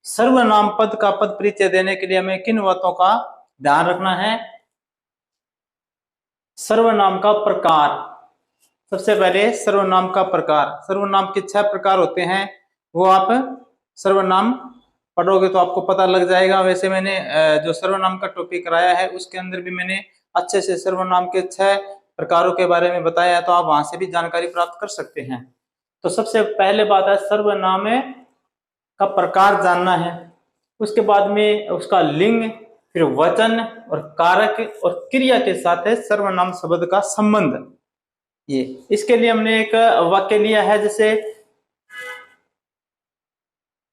सर्वनाम पद का पद परिचय देने के लिए हमें किन बातों का ध्यान रखना है? सर्वनाम का प्रकार। सबसे पहले सर्वनाम का प्रकार। सर्वनाम के 6 प्रकार होते हैं, वो आप सर्वनाम पढ़ोगे तो आपको पता लग जाएगा। वैसे मैंने जो सर्वनाम का टॉपिक कराया है उसके अंदर भी मैंने अच्छे से सर्वनाम के 6 प्रकारों के बारे में बताया है, तो आप वहां से भी जानकारी प्राप्त कर सकते हैं। तो सबसे पहले बात है सर्वनाम का प्रकार जानना है। उसके बाद में उसका लिंग, फिर वचन और कारक और क्रिया के साथ है सर्वनाम शब्द का संबंध। ये इसके लिए हमने एक वाक्य लिया है, जैसे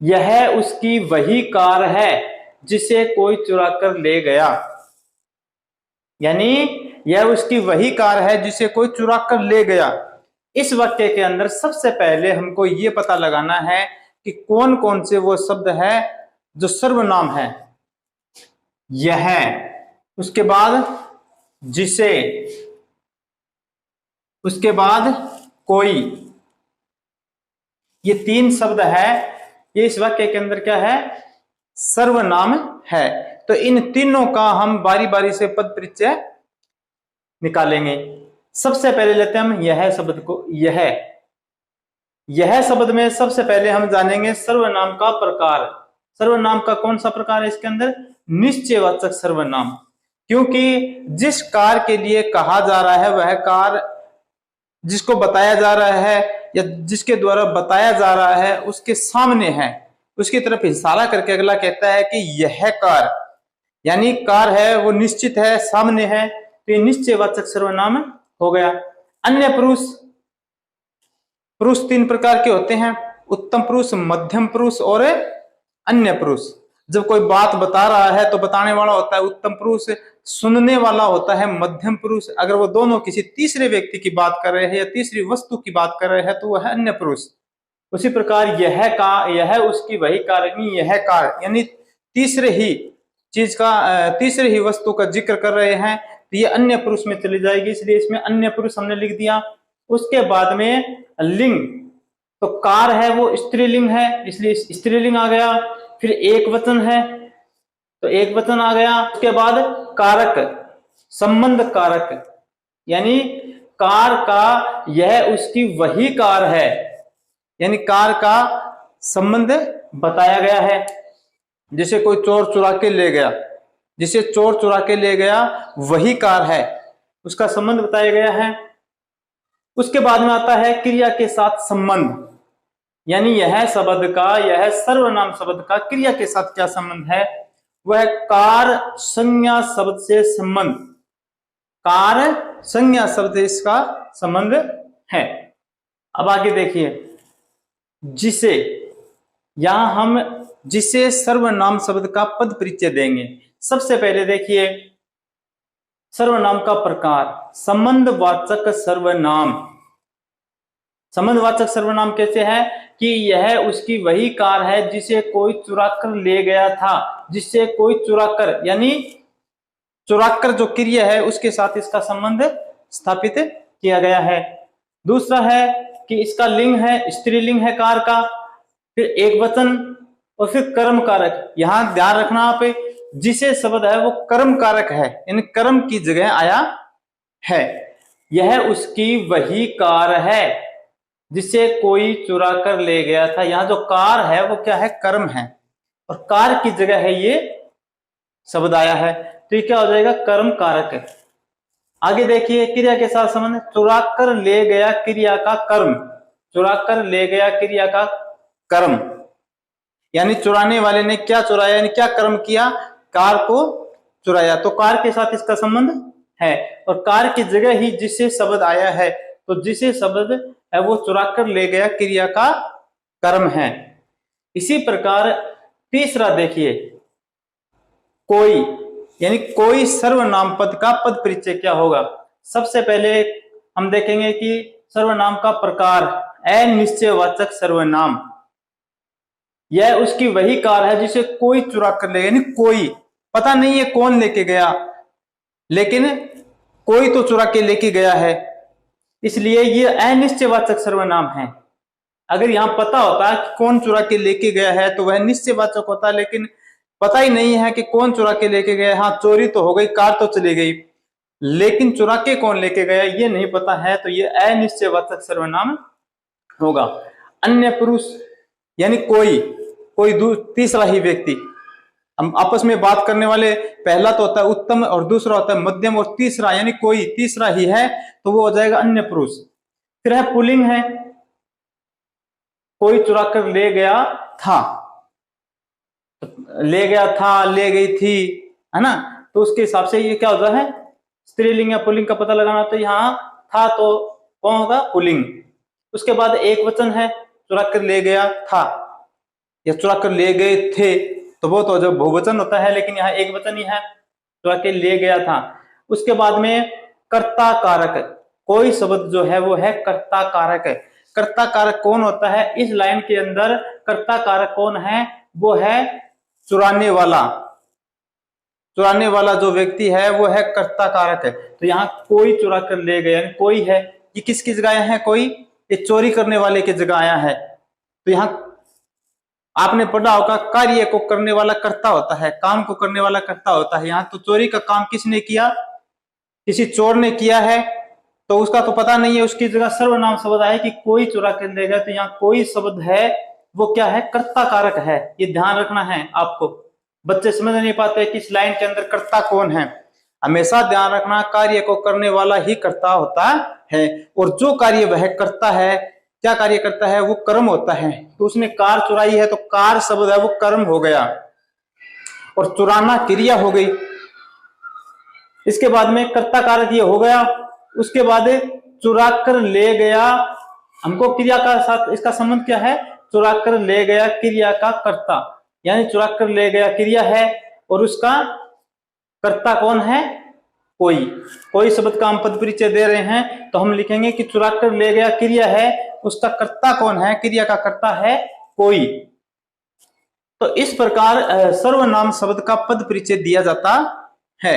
यह उसकी वही कार है जिसे कोई चुरा कर ले गया। यानी यह उसकी वही कार है जिसे कोई चुरा कर ले गया। इस वाक्य के अंदर सबसे पहले हमको ये पता लगाना है कि कौन कौन से वो शब्द है जो सर्वनाम है। यह, उसके बाद जिसे, उसके बाद कोई, ये 3 शब्द है। ये इस वाक्य के अंदर क्या है? सर्वनाम है। तो इन तीनों का हम बारी बारी से पद परिचय निकालेंगे। सबसे पहले लेते हैं हम यह शब्द को। यह शब्द में सबसे पहले हम जानेंगे सर्वनाम का प्रकार। सर्वनाम का कौन सा प्रकार है इसके अंदर? निश्चयवाचक सर्वनाम। क्योंकि जिस कार के लिए कहा जा रहा है वह कार जिसको बताया जा रहा है या जिसके द्वारा बताया जा रहा है उसके सामने है, उसकी तरफ इशारा करके अगला कहता है कि यह कार, यानी कार है वो निश्चित है, सामने है, तो ये निश्चयवाचक सर्वनाम हो गया। अन्य पुरुष, पुरुष 3 प्रकार के होते हैं, उत्तम पुरुष, मध्यम पुरुष और अन्य पुरुष। जब कोई बात बता रहा है तो बताने वाला होता है उत्तम पुरुष, सुनने वाला होता है मध्यम पुरुष। अगर वो दोनों किसी तीसरे व्यक्ति की बात कर रहे हैं या तीसरी वस्तु की बात कर रहे हैं तो वह है अन्य पुरुष। उसी प्रकार यह उसकी वही कार, यह कार यानी तीसरे ही चीज का, तीसरे ही वस्तु का जिक्र कर रहे हैं, तो ये अन्य पुरुष में चली जाएगी, इसलिए इसमें अन्य पुरुष हमने लिख दिया। उसके बाद में लिंग, तो कार है वो स्त्रीलिंग है, इसलिए स्त्रीलिंग आ गया। फिर एक वचन है तो एक वचन आ गया। उसके बाद कारक, संबंध कारक, यानी कार का यह उसकी वही कार है, यानी कार का संबंध बताया गया है। जैसे कोई चोर चुरा के ले गया, जिसे चोर चुरा के ले गया वही कार है, उसका संबंध बताया गया है। उसके बाद में आता है क्रिया के साथ संबंध, यानी यह शब्द का, यह सर्वनाम शब्द का क्रिया के साथ क्या संबंध है? वह कार संज्ञा शब्द से संबंध, कार संज्ञा शब्द से इसका संबंध है। अब आगे देखिए, जिसे, यहां हम जिसे सर्वनाम शब्द का पद परिचय देंगे। सबसे पहले देखिए सर्वनाम का प्रकार, संबंधवाचक सर्वनाम। संबंधवाचक सर्वनाम कैसे है? कि यह उसकी वही कार है जिसे कोई चुरा कर ले गया था। जिससे कोई चुरा कर, यानी चुराकर जो क्रिया है उसके साथ इसका संबंध स्थापित किया गया है। दूसरा है कि इसका लिंग है, स्त्रीलिंग है कार का, फिर एक वचन और फिर कर्म कारक। यहां ध्यान रखना आप, जिसे शब्द है वो कर्म कारक है, इन कर्म की जगह आया है। यह उसकी वही कार है जिसे कोई चुरा कर ले गया था। यहां जो कार है वो क्या है? कर्म है, और कार की जगह है ये शब्द आया है, तो ये क्या हो जाएगा? कर्म कारक है। आगे देखिए क्रिया के साथ संबंध, चुरा कर ले गया क्रिया का कर्म, चुरा कर ले गया क्रिया का कर्म, यानी चुराने वाले ने क्या चुराया, यानी क्या कर्म किया? कार को चुराया, तो कार के साथ इसका संबंध है। और कार की जगह ही जिसे शब्द आया है, तो जिसे शब्द है वो चुरा कर ले गया क्रिया का कर्म है। इसी प्रकार तीसरा देखिए, कोई, यानी कोई सर्वनाम पद का पद परिचय क्या होगा? सबसे पहले हम देखेंगे कि सर्वनाम का प्रकार, अनिश्चयवाचक सर्वनाम। यह उसकी वही कार है जिसे कोई चुरा कर ले गया, यानी कोई, पता नहीं है कौन लेके गया, लेकिन कोई तो चुरा के लेके गया है, इसलिए ये अनिश्चयवाचक सर्वनाम है। अगर यहाँ पता होता कि कौन चुरा के लेके गया है तो वह निश्चयवाचक होता, लेकिन पता ही नहीं है कि कौन चुरा के लेके गया। हाँ, चोरी तो हो गई, कार तो चली गई, लेकिन चुरा के कौन लेके गया ये नहीं पता है, तो ये अनिश्चयवाचक सर्वनाम होगा। अन्य पुरुष यानी कोई तीसरा ही व्यक्ति। हम आपस में बात करने वाले, पहला तो होता है उत्तम और दूसरा होता है मध्यम, और तीसरा यानी कोई तीसरा ही है तो वो हो जाएगा अन्य पुरुष। फिर है पुल्लिंग है, कोई चुरा कर ले गया था, ले गया था, ले गई थी, है ना, तो उसके हिसाब से ये क्या होता है, स्त्रीलिंग या पुल्लिंग का पता लगाना। तो यहाँ था तो कौन होगा, पुल्लिंग। उसके बाद एक वचन है, चुरा कर ले गया था या चुरा कर ले गए थे, तो वो तो जब बहुवचन होता है, लेकिन यहाँ एक वचन ही है, चुरा के ले गया था। उसके बाद में कर्ता कारक, कोई शब्द जो है वो है कर्ता कारक। कर्ता कारक कौन होता है इस लाइन के अंदर, कर्ता कारक कौन है, वो है चुराने वाला। चुराने वाला जो व्यक्ति है वो है कर्ता कारक है। तो यहाँ कोई चुरा कर ले गया, कोई है, ये किसकी जगह आया है, कोई, ये चोरी करने वाले की जगह आया है। तो यहाँ आपने पढ़ा होगा कार्य को करने वाला कर्ता होता है, काम को करने वाला कर्ता होता है। यहाँ तो चोरी का काम किसने किया, किसी चोर ने किया है, तो उसका तो पता नहीं है, उसकी जगह सर्वनाम शब्द आया कि कोई चुरा कर ले गया। तो यहाँ कोई शब्द है वो क्या है, कर्ता कारक है। ये ध्यान रखना है आपको। बच्चे समझ नहीं पाते कि इस लाइन के अंदर कर्ता कौन है। हमेशा ध्यान रखना, कार्य को करने वाला ही कर्ता होता है, और जो कार्य वह करता है, क्या कार्य करता है, वो कर्म होता है। तो उसने कार चुराई है तो कार शब्द है वो कर्म हो गया, और चुराना क्रिया हो गई। इसके बाद में कर्ता कारक ये हो गया। उसके बाद चुरा कर ले गया, हमको क्रिया का साथ इसका संबंध क्या है, चुरा कर ले गया क्रिया का कर्ता, यानी चुरा कर ले गया क्रिया है और उसका कर्ता कौन है, कोई शब्द का हम पद परिचय दे रहे हैं तो हम लिखेंगे कि चुरा कर ले गया क्रिया है, उसका कर्ता कौन है, क्रिया का कर्ता है कोई। तो इस प्रकार सर्वनाम शब्द का पद परिचय दिया जाता है।